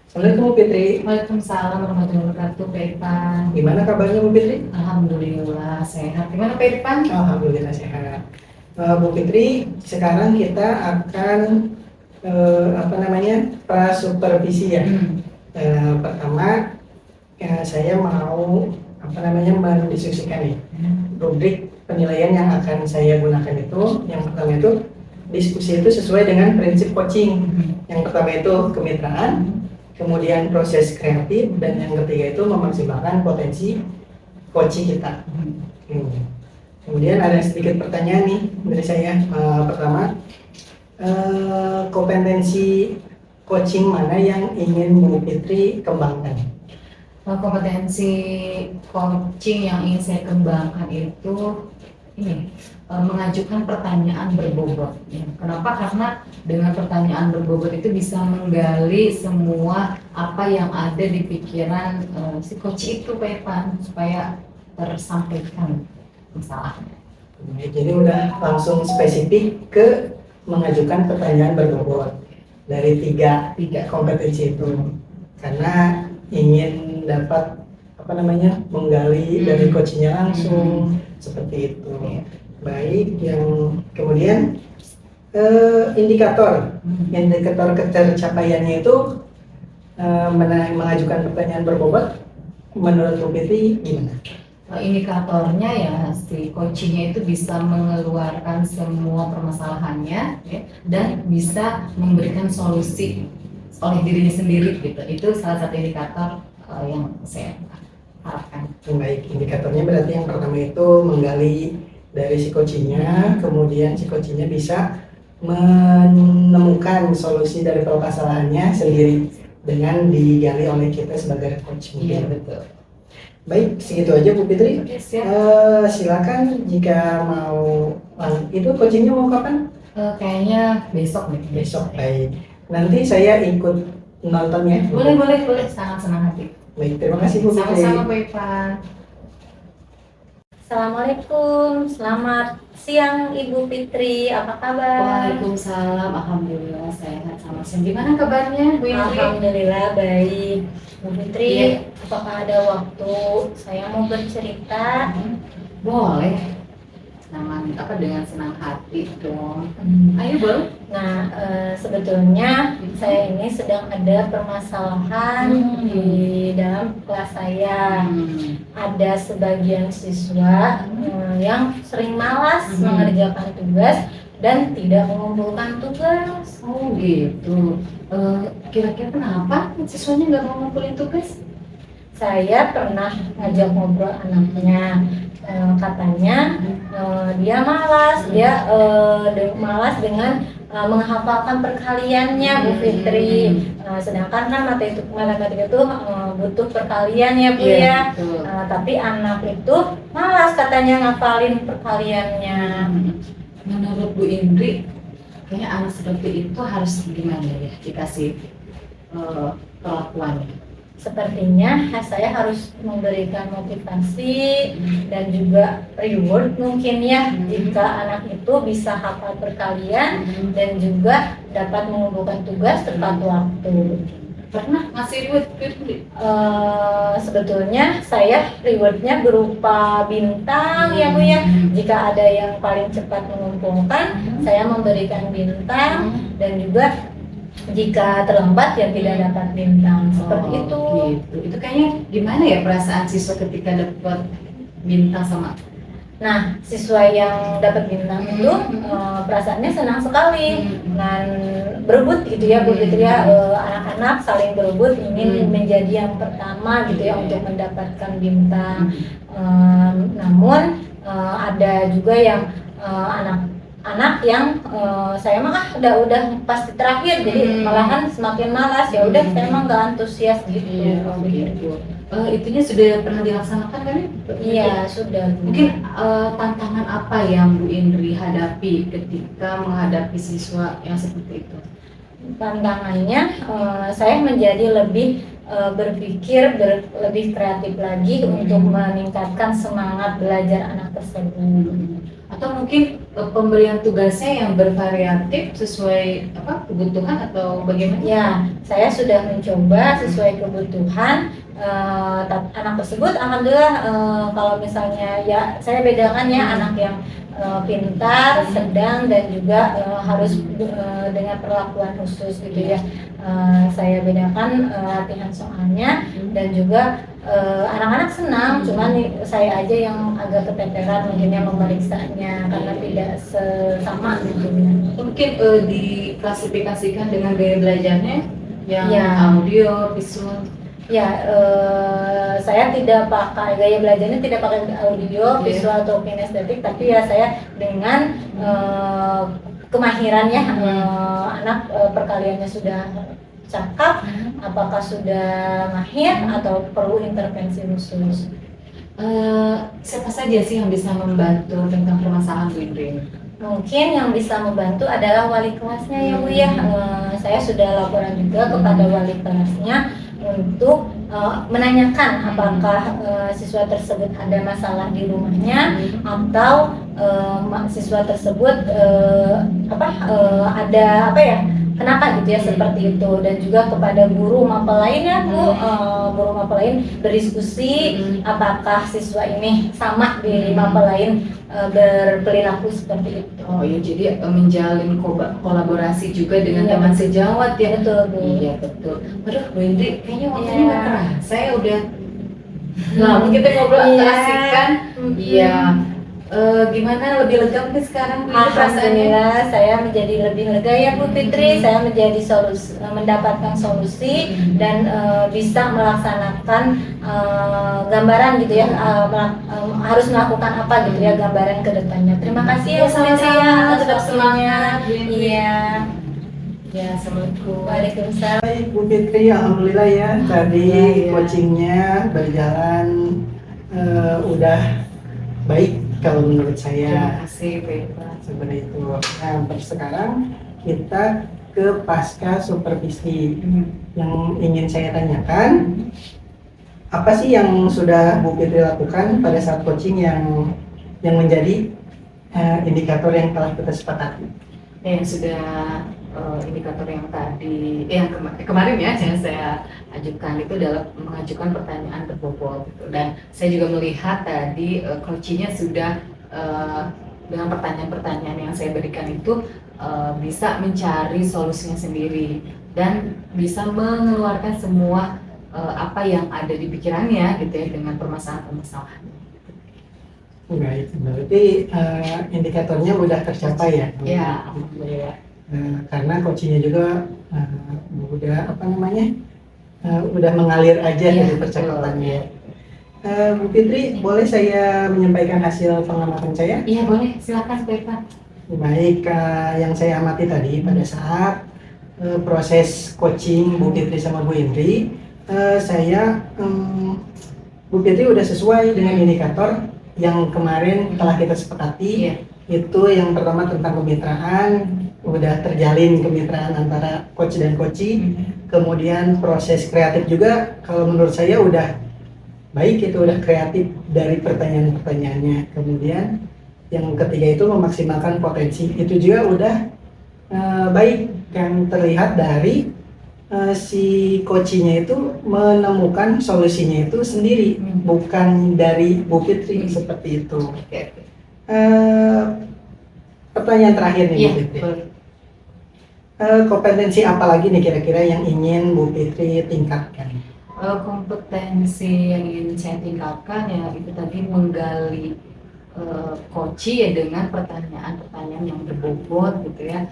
Assalamualaikum Bu Fitri. Waalaikumsalam warahmatullahi wabarakatuh, Pak Irfan. Gimana kabarnya Bu Fitri? Alhamdulillah sehat. Gimana Pak Irfan? Alhamdulillah sehat. Bu Fitri, sekarang kita akan prasupervisi ya. Pertama, saya mau mendiskusikan nih rubrik penilaian yang akan saya gunakan itu. Yang pertama itu diskusi itu sesuai dengan prinsip coaching. Yang pertama itu kemitraan, kemudian proses kreatif, dan yang ketiga itu memaksimalkan potensi coaching kita. Kemudian ada sedikit pertanyaan nih dari saya. Pertama, kompetensi coaching mana yang ingin Bu Fitri kembangkan? Kompetensi coaching yang ingin saya kembangkan itu mengajukan pertanyaan berbobot. Kenapa? Karena dengan pertanyaan berbobot itu bisa menggali semua apa yang ada di pikiran si coach itu, Pak Irfan, supaya tersampaikan masalahnya. Jadi udah langsung spesifik ke mengajukan pertanyaan berbobot dari tiga kompetensi itu, karena ingin dapat menggali dari coachnya langsung seperti itu. Baik, yang kemudian indikator ketercapaiannya itu mengajukan pertanyaan berbobot menurut Bu Fitri gimana? Indikatornya ya si coachingnya itu bisa mengeluarkan semua permasalahannya ya, dan bisa memberikan solusi oleh dirinya sendiri gitu. Itu salah satu indikator yang saya harapkan. Baik, indikatornya berarti yang pertama itu menggali dari si coachingnya, kemudian si coachingnya bisa menemukan solusi dari permasalahannya sendiri dengan digali oleh kita sebagai coach. Iya, betul. Baik, segitu aja Bu Fitri. Oke, siap. Silakan jika mau itu coachingnya mau kapan? Kayaknya besok nih. Besok, baik. Nanti saya ikut nonton ya. Boleh, sangat senang hati. Baik, terima kasih Bu Fitri. Sama-sama Pak Irfan. Assalamualaikum, selamat siang Ibu Fitri, apa kabar? Waalaikumsalam, alhamdulillah sehat sama siang. Gimana kabarnya Bu Indri? Alhamdulillah baik. Bu Fitri, Iya. apakah ada waktu saya mau bercerita? Boleh. Dengan senang hati dong. Ayo boleh. Nah, sebetulnya saya ini sedang ada permasalahan di dalam kelas saya. Ada sebagian siswa yang sering malas mengerjakan tugas dan tidak mengumpulkan tugas. Oh gitu. Kira-kira kenapa siswanya nggak mau ngumpulin tugas? Saya pernah ngajak ngobrol anaknya, katanya dia malas, malas dengan menghafalkan perkaliannya, Bu Fitri. Sedangkan kan matematika itu butuh perkalian ya Bu ya. Tapi anak itu malas katanya ngafalin perkaliannya. Menurut Bu Indri, kayaknya anak seperti itu harus gimana ya dikasih perlakuannya? Sepertinya saya harus memberikan motivasi dan juga reward mungkin ya, jika anak itu bisa hafal perkalian dan juga dapat mengumpulkan tugas tepat waktu. Pernah ngasih reward? Sebetulnya saya rewardnya berupa bintang ya Bu ya. Jika ada yang paling cepat mengumpulkan, saya memberikan bintang, dan juga jika terlambat ya tidak dapat bintang. Seperti itu. Gitu. Itu kayaknya gimana ya perasaan siswa ketika dapat bintang sama? Nah, siswa yang dapat bintang itu perasaannya senang sekali dan berebut gitu ya Bu Fitri ya. Anak-anak saling berebut ingin menjadi yang pertama gitu ya untuk mendapatkan bintang. Namun ada juga yang anak yang saya mah udah pasti terakhir, jadi malahan semakin malas, ya udah saya mah nggak antusias gitu. Gitu. Itunya sudah pernah dilaksanakan kan? Iya sudah. Mungkin tantangan apa yang Bu Indri hadapi ketika menghadapi siswa yang seperti itu? Tantangannya saya menjadi lebih berpikir lebih kreatif lagi untuk meningkatkan semangat belajar anak tersebut. Atau mungkin pemberian tugasnya yang bervariatif sesuai kebutuhan atau bagaimana? Ya, saya sudah mencoba sesuai kebutuhan anak tersebut. Alhamdulillah, kalau misalnya ya saya bedakan ya anak yang pintar, sedang, dan juga harus dengan perlakuan khusus gitu ya. Saya bedakan latihan soalnya, dan juga anak-anak senang, cuman saya aja yang agak keteteran mungkin yang memeriksanya karena tidak sesama gitu ya. Mungkin diklasifikasikan dengan gaya belajarnya yang Ya. audio, visual. Ya, saya tidak pakai gaya belajarnya, tidak pakai audio, visual atau kinestetik, tapi ya saya dengan kemahirannya anak perkaliannya sudah cakap, apakah sudah mahir atau perlu intervensi khusus. Siapa saja sih yang bisa membantu tentang permasalahan Bu Indri? Mungkin yang bisa membantu adalah wali kelasnya ya Bu ya. Saya sudah laporan juga kepada wali kelasnya untuk menanyakan apakah siswa tersebut ada masalah di rumahnya, atau siswa tersebut ada kenapa gitu ya seperti itu. Dan juga kepada guru mapel lain ya Bu, guru mapel lain berdiskusi apakah siswa ini sama di mapel lain berperilaku seperti itu. Oh iya, jadi menjalin kolaborasi juga dengan Iya, teman betul. sejawat ya. Betul Bu. Iya betul. Aduh Bu Indri, kayaknya waktunya Iya. nggak kerasa ya udah. Lama kita ngobrol Iya. asik kan? Iya. Gimana, lebih lega mungkin sekarang Bu Indri perasaannya? Alhamdulillah saya menjadi lebih lega ya Bu Fitri. Saya menjadi mendapatkan solusi dan bisa melaksanakan gambaran gitu ya, harus melakukan apa gitu ya, gambaran ke depannya. Terima kasih ya Bu Fitri ya Sama-sama, atas tetap waktunya. semangat, Bu Indri. Iya. Ya, assalamualaikum. Waalaikumsalam. Baik Bu Fitri, alhamdulillah ya tadi Iya. coachingnya berjalan udah baik kalau menurut Terima saya. kasih Bu Indri. Seperti itu. Nah, sekarang kita ke pasca supervisi. Yang ingin saya tanyakan, apa sih yang sudah Bu Fitri lakukan pada saat coaching yang menjadi indikator yang telah kita sepakati? Yang sudah indikator yang tadi, yang kemarin ya yang saya ajukan itu adalah mengajukan pertanyaan berbobot gitu. Dan saya juga melihat tadi coachingnya sudah dengan pertanyaan-pertanyaan yang saya berikan itu bisa mencari solusinya sendiri dan bisa mengeluarkan semua apa yang ada di pikirannya gitu ya dengan permasalahan-permasalahan. Baik, berarti indikatornya udah tercapai ya? Ya, alhamdulillah. Karena coachingnya juga udah udah mengalir aja Iya, dari percakapannya. Bu Fitri, boleh saya menyampaikan hasil pengamatan saya? Iya boleh, silakan Bu Irfan. Baik, yang saya amati tadi pada saat proses coaching Bu Fitri sama Bu Indri, Bu Fitri udah sesuai dengan indikator yang kemarin telah kita sepakati. Iya. Itu yang pertama tentang kemitraan, udah terjalin kemitraan antara coach dan coachee. Kemudian proses kreatif juga kalau menurut saya udah baik, itu udah kreatif dari pertanyaan-pertanyaannya. Kemudian yang ketiga itu memaksimalkan potensi, itu juga udah baik, kan terlihat dari si coachingnya itu menemukan solusinya itu sendiri, bukan dari Bu Fitri seperti itu. Pertanyaan terakhir nih Bu Fitri. Kompetensi apa lagi nih kira-kira yang ingin Bu Fitri tingkatkan? Kompetensi yang ingin saya tingkatkan ya itu tadi menggali coaching ya dengan pertanyaan-pertanyaan yang berbobot gitu ya.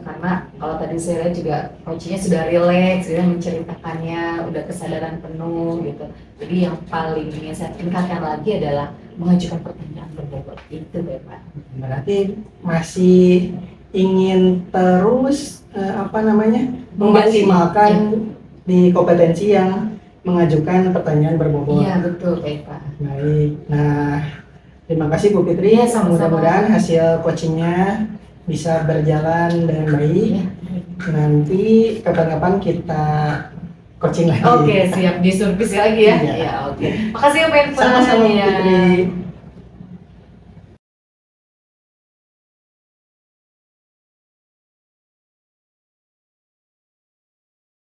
Karena kalau tadi saya lihat juga coachingnya sudah rileks, sudah menceritakannya, udah kesadaran penuh gitu. Jadi yang paling ingin saya tingkatkan lagi adalah mengajukan pertanyaan berbobot itu deh Pak. Berarti masih ingin terus memaksimalkan di kompetensi yang mengajukan pertanyaan berbobot. Iya betul Pak. Baik, nah terima kasih Bu Fitri. Iya, sama-sama. Mudah-mudahan hasil coachingnya bisa berjalan dengan baik. Iya. Nanti kapan-kapan kita coaching lagi. Oke siap, disurvisi lagi ya. Iya. Iya oke. Makasih ya Pak Irfan. Sama-sama Bu Iya. Fitri.